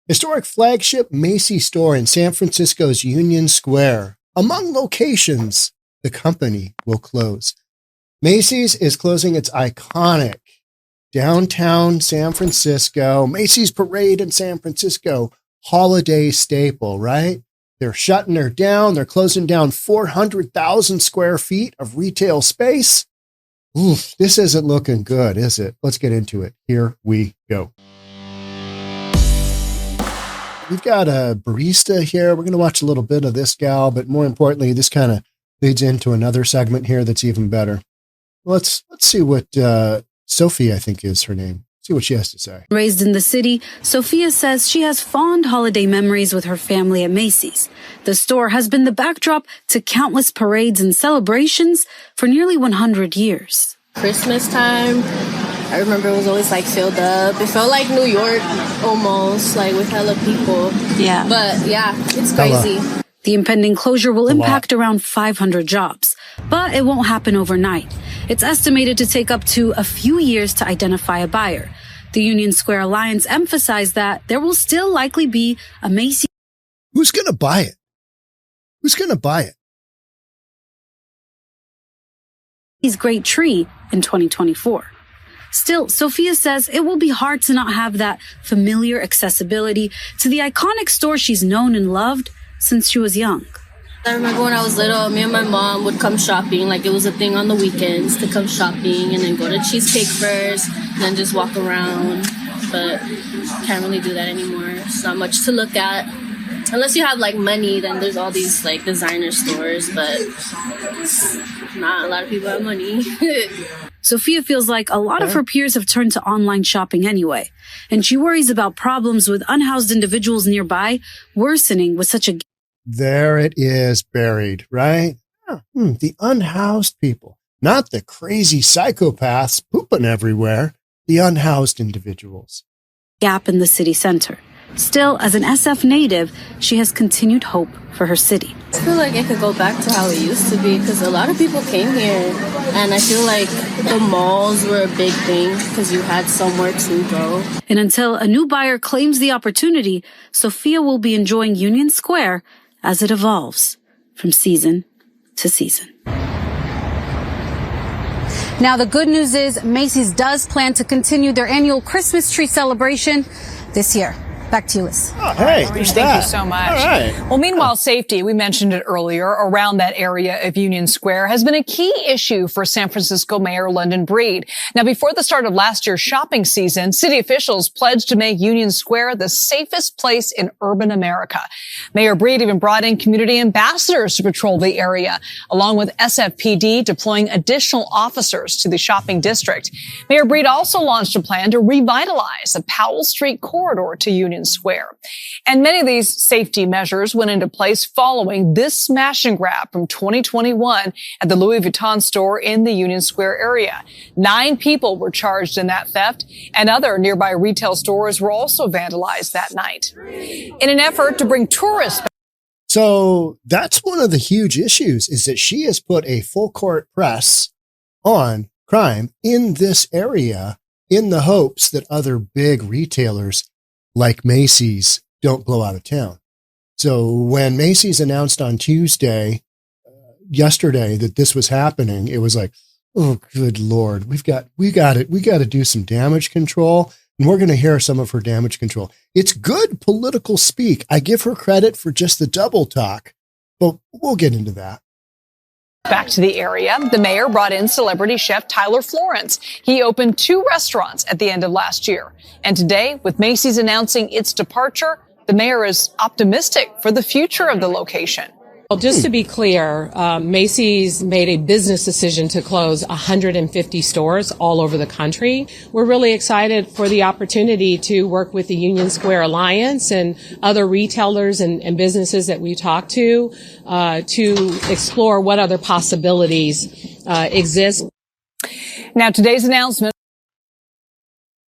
Historic flagship Macy store in San Francisco's Union Square. Among locations the company will close. Macy's is closing its iconic downtown San Francisco, Macy's Parade in San Francisco, holiday staple, right? They're shutting her down. They're closing down 400,000 square feet of retail space. Oof, this isn't looking good, is it? Let's get into it. Here we go. We've got a barista here. We're going to watch a little bit of this gal, but more importantly, this kind of leads into another segment here that's even better. Let's see what Sophia, I think is her name. See what she has to say. Raised in the city, Sophia says she has fond holiday memories with her family at Macy's. The store has been the backdrop to countless parades and celebrations for nearly 100 years. Christmas time, I remember it was always like filled up. It felt like New York almost, like with hella people. Yeah. But yeah, it's crazy. The impending closure will impact around 500 jobs, but it won't happen overnight. It's estimated to take up to a few years to identify a buyer. The Union Square Alliance emphasized that there will still likely be a Macy's. Who's going to buy it? Who's going to buy it? Great tree in 2024. Still, Sophia says it will be hard to not have that familiar accessibility to the iconic store she's known and loved since she was young. I remember when I was little, me and my mom would come shopping. Like it was a thing on the weekends to come shopping and then go to Cheesecake first and then just walk around. But can't really do that anymore. It's not much to look at. Unless you have like money, then there's all these like designer stores, but not a lot of people have money. Sophia feels like a lot of her peers have turned to online shopping anyway, and she worries about problems with unhoused individuals nearby worsening with such a... There it is, buried, right? The unhoused people, not the crazy psychopaths pooping everywhere, the unhoused individuals. Gap in the city center. Still, as an SF native, she has continued hope for her city. I feel like it could go back to how it used to be because a lot of people came here and I feel like the malls were a big thing because you had somewhere to go. And until a new buyer claims the opportunity, Sophia will be enjoying Union Square as it evolves from season to season. Now, the good news is Macy's does plan to continue their annual Christmas tree celebration this year. Back to you, Liz. Oh, hey, there's that. Thank you so much. All right. Well, meanwhile, safety, we mentioned it earlier, around that area of Union Square has been a key issue for San Francisco Mayor London Breed. Now, before the start of last year's shopping season, city officials pledged to make Union Square the safest place in urban America. Mayor Breed even brought in community ambassadors to patrol the area, along with SFPD deploying additional officers to the shopping district. Mayor Breed also launched a plan to revitalize the Powell Street corridor to Union Square. And many of these safety measures went into place following this smash and grab from 2021 at the Louis Vuitton store in the Union Square area. 9 people were charged in that theft, and other nearby retail stores were also vandalized that night. In an effort to bring tourists back. So that's one of the huge issues, is that she has put a full court press on crime in this area in the hopes that other big retailers like Macy's don't blow out of town. So when Macy's announced on yesterday that this was happening, it was like, oh, good Lord, we got to do some damage control. And we're going to hear some of her damage control. It's good political speak. I give her credit for just the double talk, but we'll get into that. Back to the area, the mayor brought in celebrity chef Tyler Florence. He opened 2 restaurants at the end of last year. And today, with Macy's announcing its departure, the mayor is optimistic for the future of the location. Well, just to be clear, Macy's made a business decision to close 150 stores all over the country. We're really excited for the opportunity to work with the Union Square Alliance and other retailers and businesses that we talk to explore what other possibilities exist. Now, today's announcement.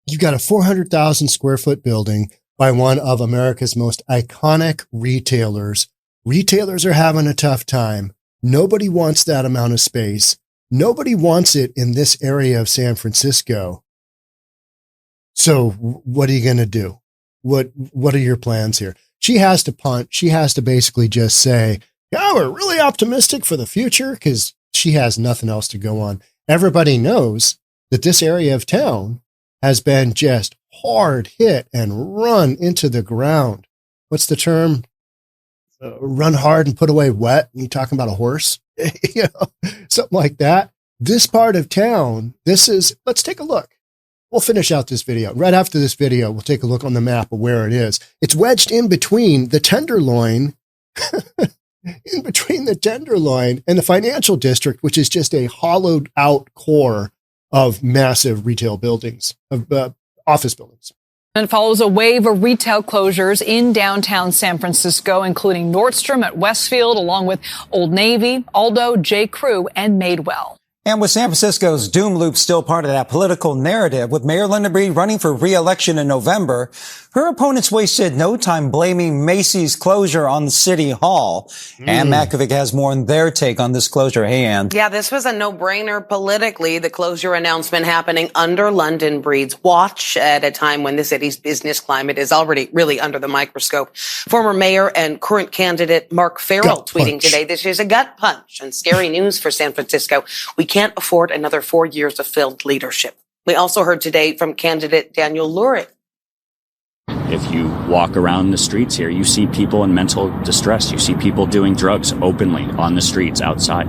You've got a 400,000 square foot building by one of America's most iconic retailers. Retailers are having a tough time. Nobody wants that amount of space. Nobody wants it in this area of San Francisco. So what are you going to do? what are your plans here? She has to punt. She has to basically just say, yeah, we're really optimistic for the future, because she has nothing else to go on. Everybody knows that this area of town has been just hard hit and run into the ground. What's the term? Run hard and put away wet. You talking about a horse? Something like that. This part of town, let's take a look. We'll finish out this video. Right after this video, we'll take a look on the map of where it is. It's wedged in between the Tenderloin, in between the Tenderloin and the financial district, which is just a hollowed out core of massive retail buildings, of office buildings. And follows a wave of retail closures in downtown San Francisco, including Nordstrom at Westfield, along with Old Navy, Aldo, J. Crew, and Madewell. And with San Francisco's doom loop still part of that political narrative, with Mayor London Breed running for re-election in November, her opponents wasted no time blaming Macy's closure on the City Hall. Ann Makovic has more on their take on this closure. Hey, Ann. Yeah, this was a no-brainer politically. The closure announcement happening under London Breed's watch at a time when the city's business climate is already really under the microscope. Former mayor and current candidate Mark Farrell tweeting today, this is a gut punch and scary news for San Francisco. We can't afford another 4 years of failed leadership. We also heard today from candidate Daniel Lurie. If you walk around the streets here, you see people in mental distress. You see people doing drugs openly on the streets outside.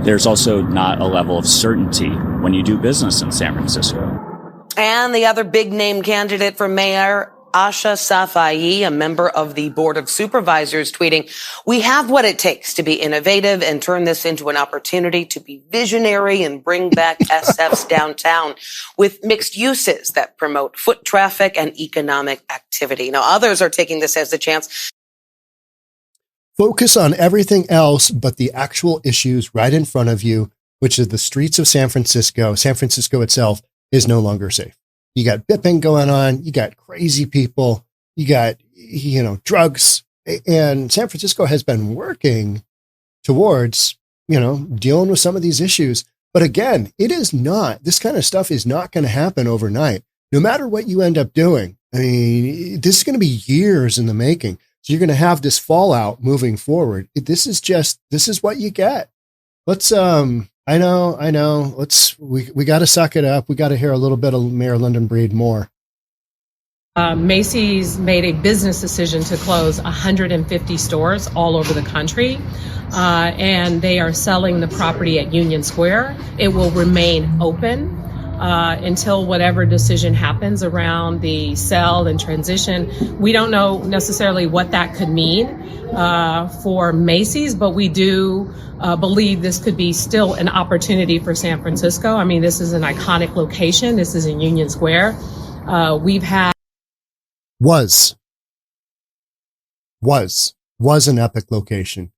There's also not a level of certainty when you do business in San Francisco. And the other big name candidate for mayor, Asha Safai, a member of the Board of Supervisors, tweeting, we have what it takes to be innovative and turn this into an opportunity to be visionary and bring back SF's downtown with mixed uses that promote foot traffic and economic activity. Now, others are taking this as a chance. Focus on everything else but the actual issues right in front of you, which is the streets of San Francisco. San Francisco itself is no longer safe. You got bipping going on. You got crazy people. You got, drugs. And San Francisco has been working towards, dealing with some of these issues. But again, this kind of stuff is not going to happen overnight. No matter what you end up doing. I mean, this is going to be years in the making. So you're going to have this fallout moving forward. This is what you get. Let's, I know. We got to suck it up. We got to hear a little bit of Mayor London Breed more. Macy's made a business decision to close 150 stores all over the country, and they are selling the property at Union Square. It will remain open until whatever decision happens around the sell and transition. We don't know necessarily what that could mean for Macy's, but we do believe this could be still an opportunity for San Francisco. I mean, this is an iconic location. This is in Union Square. Was an epic location.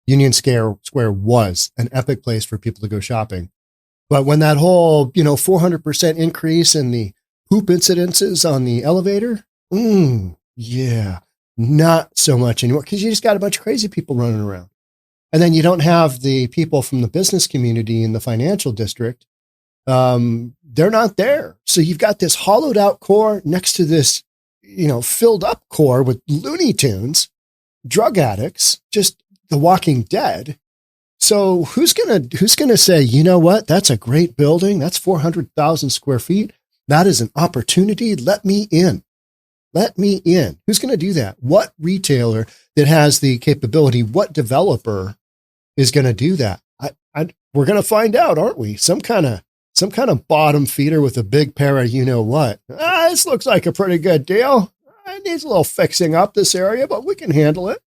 Union Square was an epic place for people to go shopping. But when that whole, 400% increase in the poop incidences on the elevator, not so much anymore, because you just got a bunch of crazy people running around. And then you don't have the people from the business community in the financial district. They're not there. So you've got this hollowed out core next to this, filled up core with Looney Tunes, drug addicts, just the Walking Dead. So who's gonna say, you know what? That's a great building. That's 400,000 square feet. That is an opportunity. Let me in. Who's going to do that? What retailer that has the capability? What developer is going to do that? We're going to find out, aren't we? Some kind of bottom feeder with a big pair of what? This looks like a pretty good deal. It needs a little fixing up, this area, but we can handle it.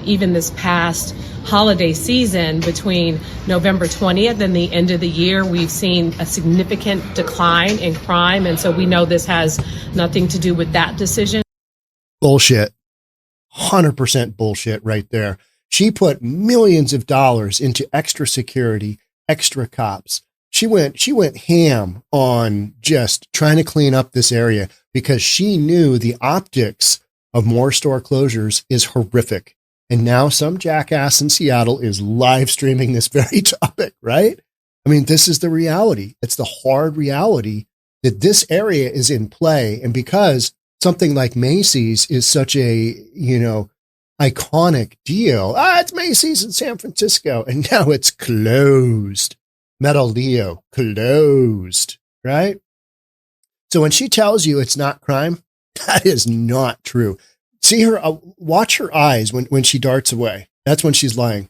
Even this past holiday season, between November 20th and the end of the year, we've seen a significant decline in crime. And so we know this has nothing to do with that decision. Bullshit. 100% bullshit right there. She put millions of dollars into extra security, extra cops. She went ham on just trying to clean up this area because she knew the optics of more store closures is horrific. And now some jackass in Seattle is live streaming this very topic, right? I mean, this is the reality. It's the hard reality that this area is in play. And because something like Macy's is such a, iconic deal. It's Macy's in San Francisco, and now it's closed. Metal Leo, closed, right? So when she tells you it's not crime, that is not true. See her, watch her eyes when she darts away. That's when she's lying.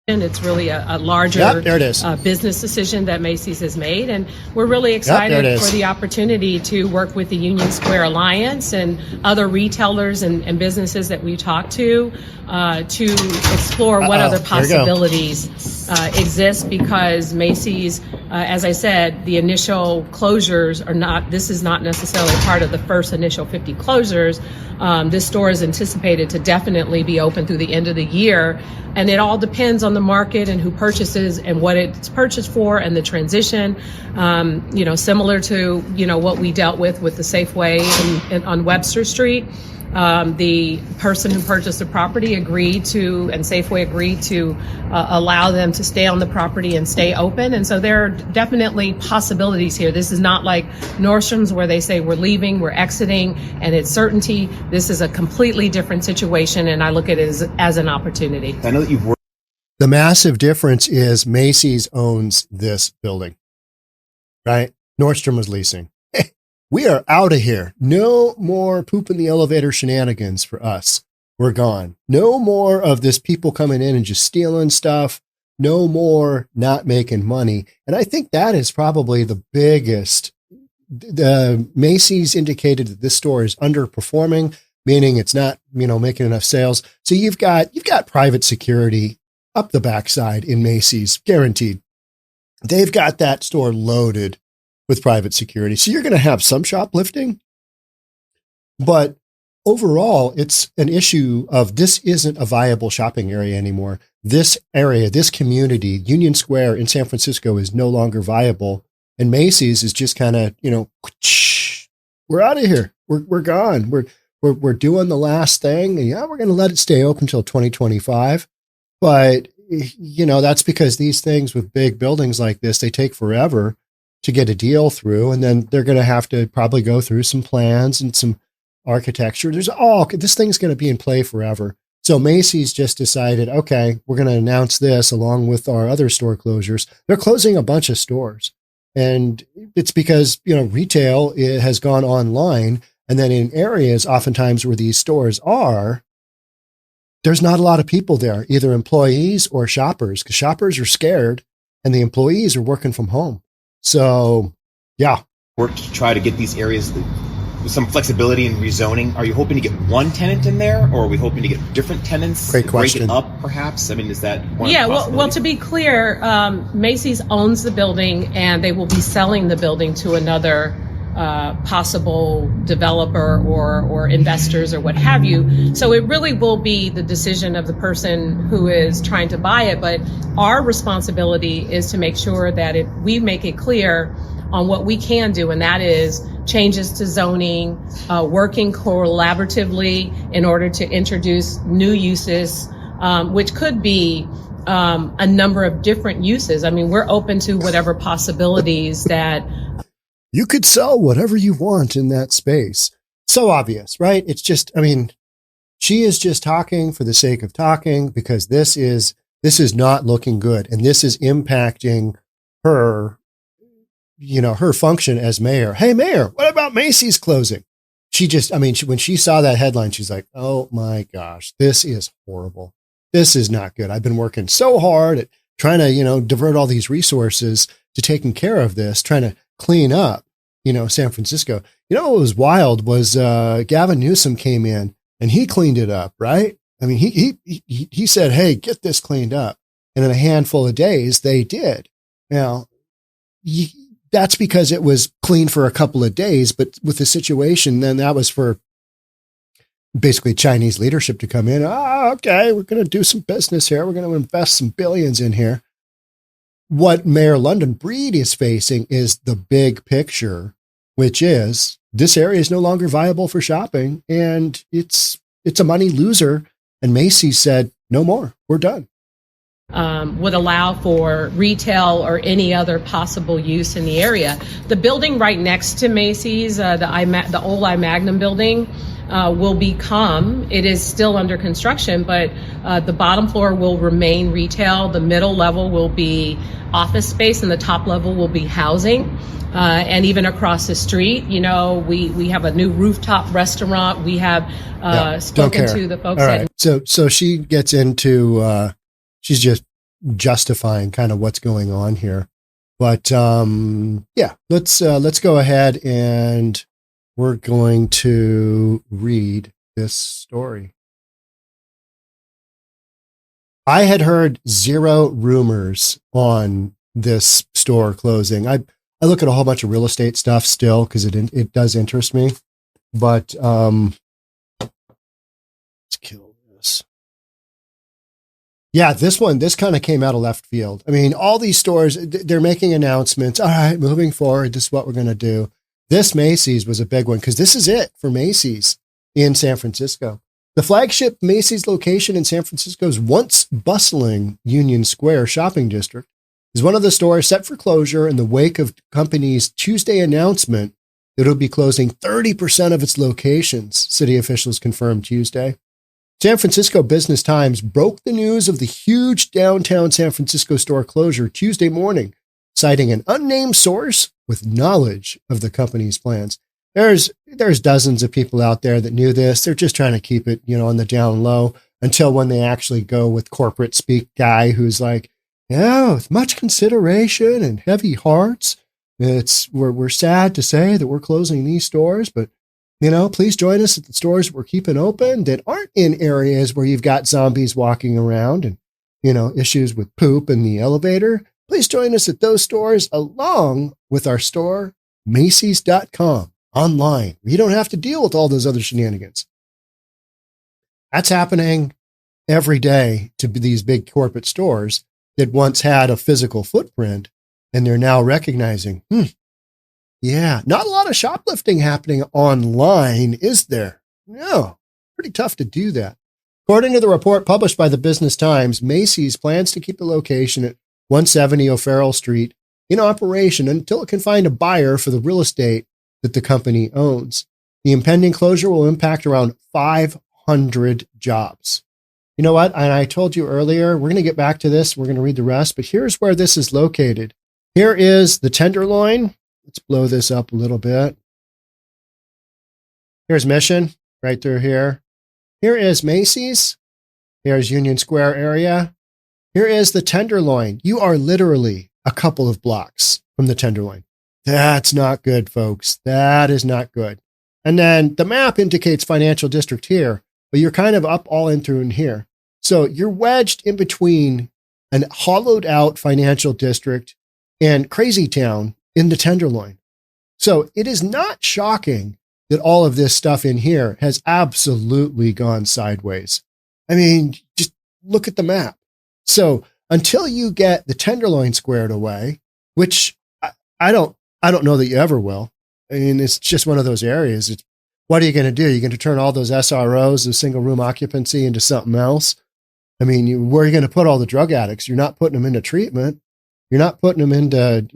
And it's really a larger there it is. Business decision that Macy's has made. And we're really excited for the opportunity to work with the Union Square Alliance and other retailers and businesses that we talk to explore what other possibilities exist, because Macy's, as I said, the initial closures this is not necessarily part of the first initial 50 closures. This store is anticipated to definitely be open through the end of the year. And it all depends on the market and who purchases and what it's purchased for and the transition, similar to, what we dealt with the Safeway on Webster Street. The person who purchased the property and Safeway agreed to allow them to stay on the property and stay open. And so there are definitely possibilities here. This is not like Nordstrom's where they say we're leaving, we're exiting, and it's certainty. This is a completely different situation, and I look at it as an opportunity. I know that you've worked. The massive difference is Macy's owns this building, right? Nordstrom was leasing. We are out of here. No more poop in the elevator shenanigans for us. We're gone. No more of this people coming in and just stealing stuff. No more not making money. And I think that is probably the biggest. The Macy's indicated that this store is underperforming, meaning it's not, making enough sales. So you've got private security up the backside in Macy's, guaranteed. They've got that store loaded with private security. So you're going to have some shoplifting, but overall, it's an issue of this isn't a viable shopping area anymore. This area, this community, Union Square in San Francisco is no longer viable. And Macy's is just kind of, we're out of here. We're gone. We're doing the last thing. And we're going to let it stay open until 2025. But, that's because these things with big buildings like this, they take forever to get a deal through. And then they're going to have to probably go through some plans and some architecture. This thing's going to be in play forever. So Macy's just decided, okay, we're going to announce this along with our other store closures. They're closing a bunch of stores. And it's because, retail has gone online. And then in areas oftentimes where these stores are, there's not a lot of people there, either employees or shoppers, because shoppers are scared and the employees are working from home. So, yeah. Work to try to get these areas with some flexibility in rezoning. Are you hoping to get one tenant in there, or are we hoping to get different tenants? Great question. Break it up, perhaps? I mean, is that one? Yeah, well, to be clear, Macy's owns the building, and they will be selling the building to another possible developer or investors or what have you. So it really will be the decision of the person who is trying to buy it. But our responsibility is to make sure that we make it clear on what we can do, and that is changes to zoning, working collaboratively in order to introduce new uses, which could be a number of different uses. I mean, we're open to whatever possibilities that you could sell whatever you want in that space. So obvious, right? It's just, she is just talking for the sake of talking, because this is not looking good. And this is impacting her, her function as mayor. Hey, mayor, what about Macy's closing? She just, when she saw that headline, she's like, oh my gosh, this is horrible. This is not good. I've been working so hard at trying to, divert all these resources to taking care of this, trying to clean up, San Francisco. What was wild was Gavin Newsom came in and he cleaned it up, right? He said, hey, get this cleaned up. And in a handful of days, they did. Now, that's because it was clean for a couple of days, but with the situation, then that was for basically Chinese leadership to come in. Okay, we're going to do some business here. We're going to invest some billions in here. What Mayor London Breed is facing is the big picture, which is this area is no longer viable for shopping, and it's a money loser. And Macy said, no more, we're done. would allow for retail or any other possible use in the area. The building right next to Macy's, the old iMagnum building, will become, it is still under construction, but the bottom floor will remain retail. The middle level will be office space and the top level will be housing. And even across the street, we have a new rooftop restaurant. We have spoken to the folks. All right. So she gets into, she's just justifying kind of what's going on here. But let's go ahead and we're going to read this story. I had heard zero rumors on this store closing. I look at a whole bunch of real estate stuff still because it does interest me. But let's kill this. Yeah, this kind of came out of left field. I mean, all these stores, they're making announcements. All right, moving forward, this is what we're going to do. This Macy's was a big one because this is it for Macy's in San Francisco. The flagship Macy's location in San Francisco's once bustling Union Square shopping district is one of the stores set for closure in the wake of the company's Tuesday announcement that it'll be closing 30% of its locations, city officials confirmed Tuesday. San Francisco Business Times broke the news of the huge downtown San Francisco store closure Tuesday morning, citing an unnamed source with knowledge of the company's plans. There's dozens of people out there that knew this. They're just trying to keep it, on the down low until when they actually go with corporate speak guy who's like, yeah, with much consideration and heavy hearts, we're sad to say that we're closing these stores, but please join us at the stores we're keeping open that aren't in areas where you've got zombies walking around and, issues with poop in the elevator. Please join us at those stores along with our store, Macy's.com, online. You don't have to deal with all those other shenanigans. That's happening every day to these big corporate stores that once had a physical footprint, and they're now recognizing, yeah, not a lot of shoplifting happening online, is there? No, pretty tough to do that. According to the report published by the Business Times, Macy's plans to keep the location at 170 O'Farrell Street in operation until it can find a buyer for the real estate that the company owns. The impending closure will impact around 500 jobs. You know what? And I told you earlier, we're going to get back to this. We're going to read the rest, but here's where this is located. Here is the Tenderloin. Let's blow this up a little bit. Here's Mission right through here. Here is Macy's. Here's Union Square area. Here is the Tenderloin. You are literally a couple of blocks from the Tenderloin. That's not good, folks. That is not good. And then the map indicates financial district here, but you're kind of up all in through in here. So you're wedged in between an hollowed out financial district and Crazy Town in the Tenderloin. So it is not shocking that all of this stuff in here has absolutely gone sideways. I mean, just look at the map. So until you get the Tenderloin squared away, which I don't know that you ever will. I mean, it's just one of those areas. What are you going to do? You're going to turn all those SROs, the single room occupancy, into something else? I mean, where are you going to put all the drug addicts? You're not putting them into treatment. You're not putting them into,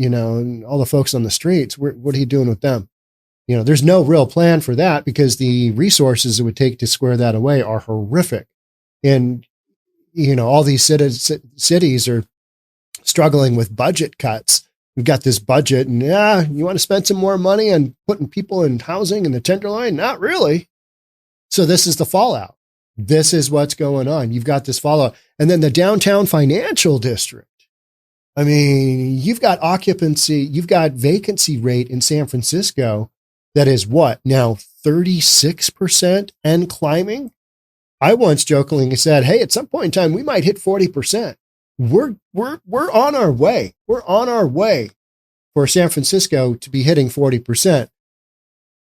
all the folks on the streets. What are you doing with them? There's no real plan for that because the resources it would take to square that away are horrific. And, all these cities are struggling with budget cuts. We've got this budget and you want to spend some more money on putting people in housing in the Tenderloin? Not really. So this is the fallout. This is what's going on. You've got this fallout. And then the downtown financial district. I mean, you've got occupancy, you've got vacancy rate in San Francisco that is what now 36% and climbing. I once jokingly said, hey, at some point in time, we might hit 40%. We're on our way. We're on our way for San Francisco to be hitting 40%.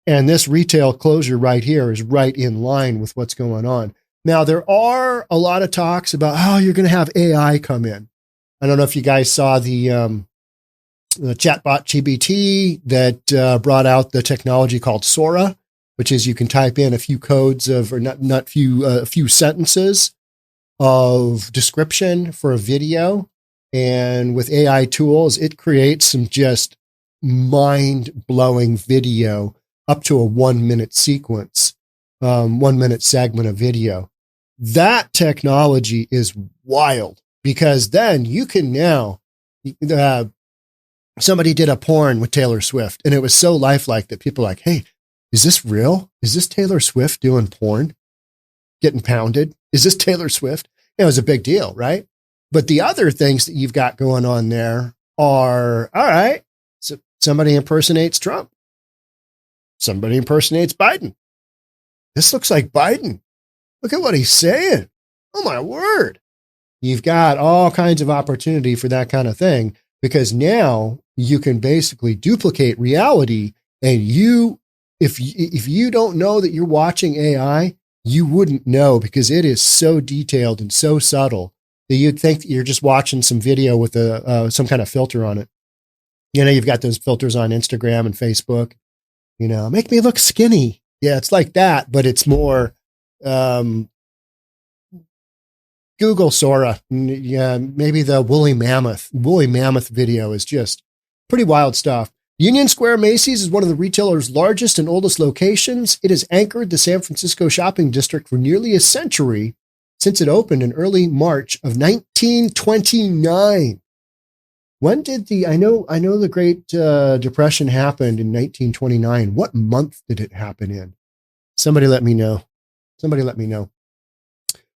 And this retail closure right here is right in line with what's going on. Now, there are a lot of talks about how you're going to have AI come in. I don't know if you guys saw the chatbot GBT that brought out the technology called Sora, which is you can type in a few codes of, or a few sentences of description for a video. And with AI tools, it creates some just mind-blowing video up to a 1 minute sequence, 1 minute segment of video. That technology is wild because then you can now, somebody did a porn with Taylor Swift and it was so lifelike that people are like, hey, is this real? Is this Taylor Swift doing porn? Getting pounded? Is this Taylor Swift? It was a big deal, right? But the other things that you've got going on there are, all right, so somebody impersonates Trump. Somebody impersonates Biden. This looks like Biden. Look at what he's saying. Oh my word. You've got all kinds of opportunity for that kind of thing because now you can basically duplicate reality. And if you don't know that you're watching AI, you wouldn't know because it is so detailed and so subtle that you'd think that you're just watching some video with some kind of filter on it. You know, you've got those filters on Instagram and Facebook, you know, make me look skinny. Yeah, it's like that, but it's more Google Sora. Yeah, maybe the woolly mammoth video is just pretty wild stuff. Union Square Macy's is one of the retailer's largest and oldest locations. It has anchored the San Francisco shopping district for nearly a century since it opened in early March of 1929. When did I know the Great Depression happened in 1929. What month did it happen in? Somebody let me know.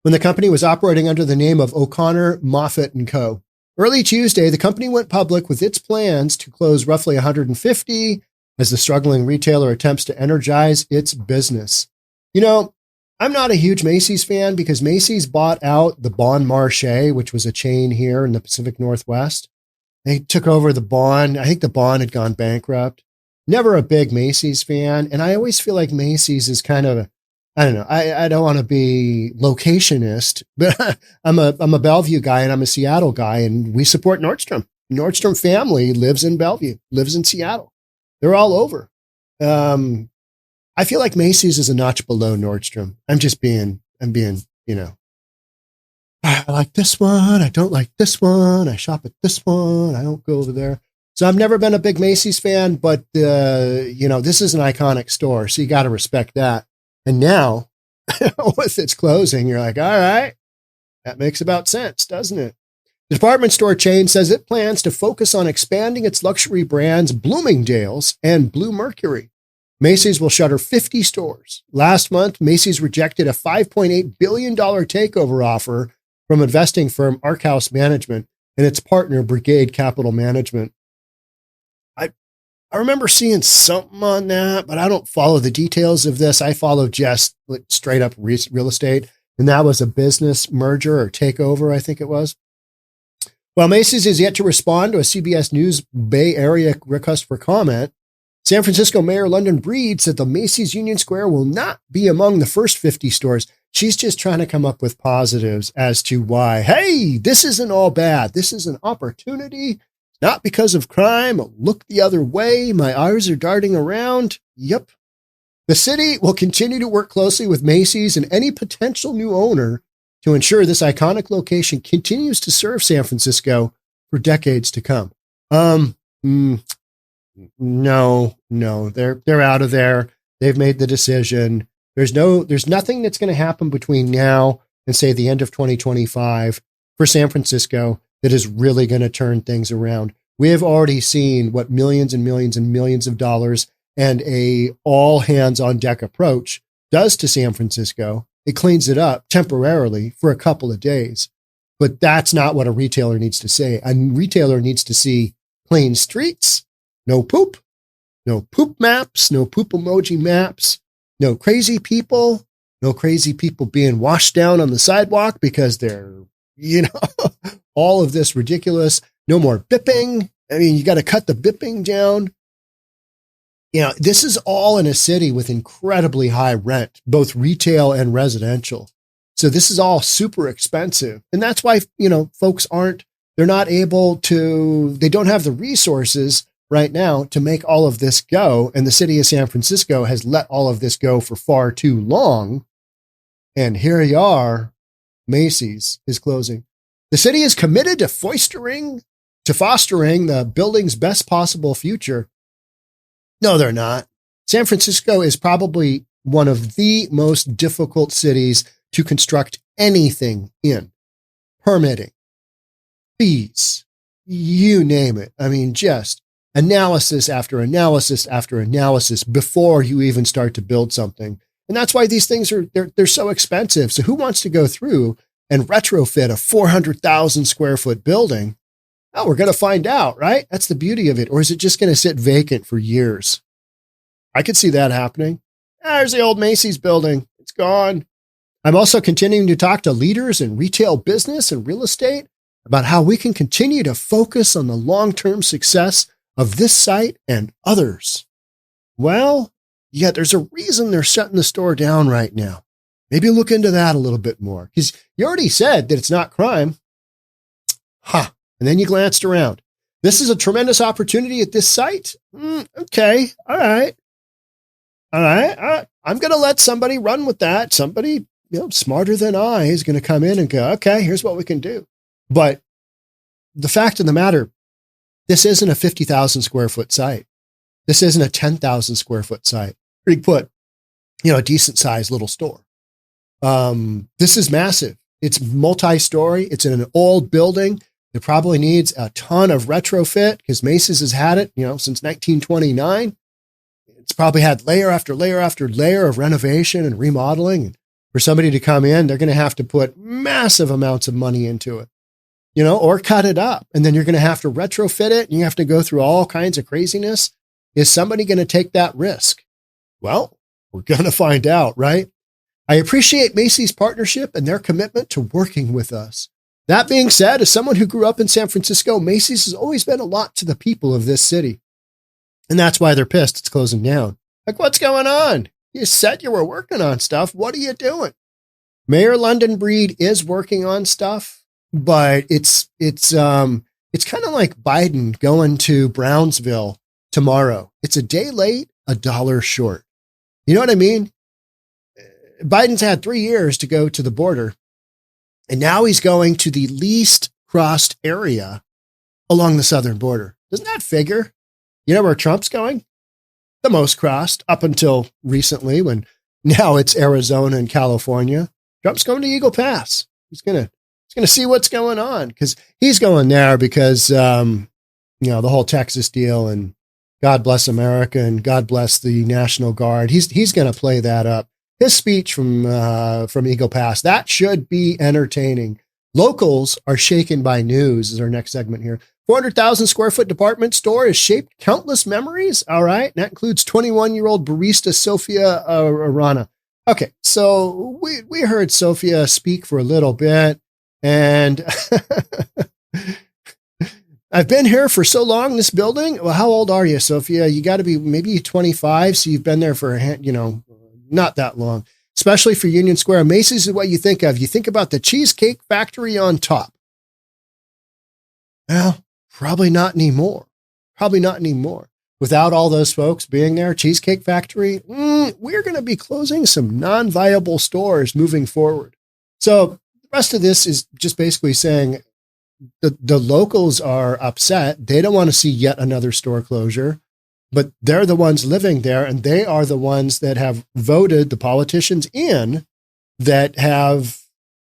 When the company was operating under the name of O'Connor, Moffett & Co. Early Tuesday, the company went public with its plans to close roughly 150 as the struggling retailer attempts to energize its business. You know, I'm not a huge Macy's fan because Macy's bought out the Bon Marché, which was a chain here in the Pacific Northwest. They took over the Bon. I think the Bon had gone bankrupt. Never a big Macy's fan. And I always feel like Macy's is kind of, I don't know. I don't want to be locationist, but I'm a Bellevue guy and I'm a Seattle guy and we support Nordstrom. Nordstrom family lives in Bellevue, lives in Seattle. They're all over. I feel like Macy's is a notch below Nordstrom. I'm being, you know, I like this one. I don't like this one. I shop at this one. I don't go over there. So I've never been a big Macy's fan, but, you know, this is an iconic store. So you got to respect that. And now with its closing, you're like, all right, that makes about sense, doesn't it? The department store chain says it plans to focus on expanding its luxury brands, Bloomingdale's and Blue Mercury. Macy's will shutter 50 stores. Last month, Macy's rejected a $5.8 billion takeover offer from investing firm Arkhouse Management and its partner, Brigade Capital Management. I remember seeing something on that, but I don't follow the details of this. I follow just straight up real estate. And that was a business merger or takeover, I think it was. Well, Macy's is yet to respond to a CBS News Bay Area request for comment. San Francisco Mayor London Breed said the Macy's Union Square will not be among the first 50 stores. She's just trying to come up with positives as to why, hey, this isn't all bad. This is an opportunity. Not because of crime. Look the other way. My eyes are darting around. Yep. The city will continue to work closely with Macy's and any potential new owner to ensure this iconic location continues to serve San Francisco for decades to come. No, they're out of there. They've made the decision. There's nothing that's going to happen between now and say the end of 2025 for San Francisco that is really going to turn things around. We have already seen what millions and millions and millions of dollars and a all hands on deck approach does to San Francisco. It cleans it up temporarily for a couple of days, but that's not what a retailer needs to say. A retailer needs to see clean streets, no poop maps, no poop emoji maps, no crazy people being washed down on the sidewalk because they're, all of this ridiculous. No more bipping. I mean, you got to cut the bipping down. This is all in a city with incredibly high rent, both retail and residential. So this is all super expensive. And that's why, folks they don't have the resources right now to make all of this go. And the city of San Francisco has let all of this go for far too long. And here you are, Macy's is closing. The city is committed to fostering the building's best possible future. No, they're not. San Francisco is probably one of the most difficult cities to construct anything in. Permitting, fees, you name it. I mean, just analysis after analysis after analysis before you even start to build something. And that's why these things they're so expensive. So who wants to go through and retrofit a 400,000 square foot building? Oh, we're going to find out, right? That's the beauty of it. Or is it just going to sit vacant for years? I could see that happening. There's the old Macy's building. It's gone. I'm also continuing to talk to leaders in retail business and real estate about how we can continue to focus on the long-term success of this site and others. Well, yeah, there's a reason they're shutting the store down right now. Maybe look into that a little bit more, because you already said that it's not crime. And then you glanced around. This is a tremendous opportunity at this site. Okay. All right. I'm going to let somebody run with that. Somebody, smarter than I is going to come in and go, okay, here's what we can do. But the fact of the matter, this isn't a 50,000 square foot site. This isn't a 10,000 square foot site. Where you put, a decent sized little store. This is massive. It's multi-story. It's in an old building. It probably needs a ton of retrofit because Macy's has had it, since 1929. It's probably had layer after layer after layer of renovation and remodeling. And for somebody to come in, they're going to have to put massive amounts of money into it, or cut it up. And then you're going to have to retrofit it and you have to go through all kinds of craziness. Is somebody going to take that risk? Well, we're going to find out, right? I appreciate Macy's partnership and their commitment to working with us. That being said, as someone who grew up in San Francisco, Macy's has always been a lot to the people of this city. And that's why they're pissed it's closing down. Like, what's going on? You said you were working on stuff. What are you doing? Mayor London Breed is working on stuff, but it's kind of like Biden going to Brownsville tomorrow. It's a day late, $1 short. You know what I mean? Biden's had 3 years to go to the border, and now he's going to the least crossed area along the southern border. Doesn't that figure? You know where Trump's going? The most crossed up until recently, when now it's Arizona and California. Trump's going to Eagle Pass. He's going to see what's going on, because he's going there because, the whole Texas deal, and God bless America and God bless the National Guard. He's going to play that up. His speech from Eagle Pass, that should be entertaining. Locals are shaken by news is our next segment here. 400,000 square foot department store has shaped countless memories. All right. That includes 21-year-old barista Sophia Arana. Okay. So we heard Sophia speak for a little bit, and I've been here for so long, this building. Well, how old are you, Sophia? You got to be maybe 25. So you've been there for, not that long, especially for Union Square. Macy's is what you think of. You think about the Cheesecake Factory on top. Well, probably not anymore. Without all those folks being there, Cheesecake Factory, we're going to be closing some non-viable stores moving forward. So the rest of this is just basically saying the locals are upset. They don't want to see yet another store closure. But they're the ones living there, and they are the ones that have voted the politicians in that have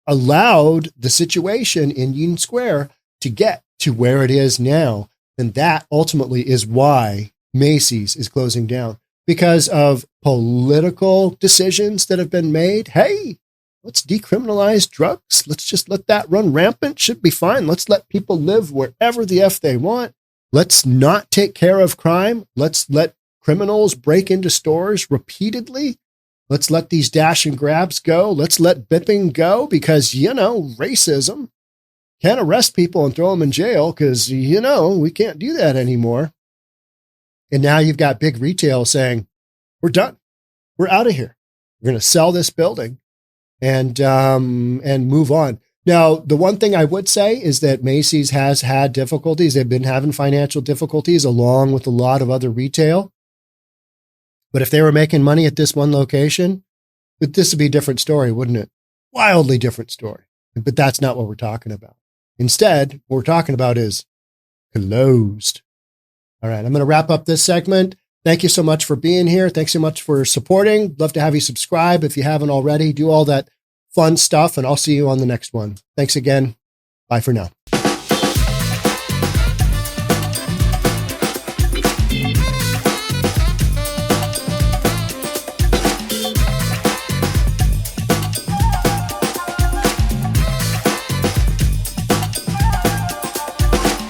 allowed the situation in Union Square to get to where it is now. And that ultimately is why Macy's is closing down, because of political decisions that have been made. Hey, let's decriminalize drugs. Let's just let that run rampant. Should be fine. Let's let people live wherever the F they want. Let's not take care of crime. Let's let criminals break into stores repeatedly. Let's let these dash and grabs go. Let's let bipping go, because, racism. Can't arrest people and throw them in jail because, we can't do that anymore. And now you've got big retail saying, we're done. We're out of here. We're going to sell this building and move on. Now, the one thing I would say is that Macy's has had difficulties. They've been having financial difficulties along with a lot of other retail. But if they were making money at this one location, this would be a different story, wouldn't it? Wildly different story. But that's not what we're talking about. Instead, what we're talking about is closed. All right, I'm going to wrap up this segment. Thank you so much for being here. Thanks so much for supporting. Love to have you subscribe if you haven't already. Do all that fun stuff, and I'll see you on the next one. Thanks again. Bye for now.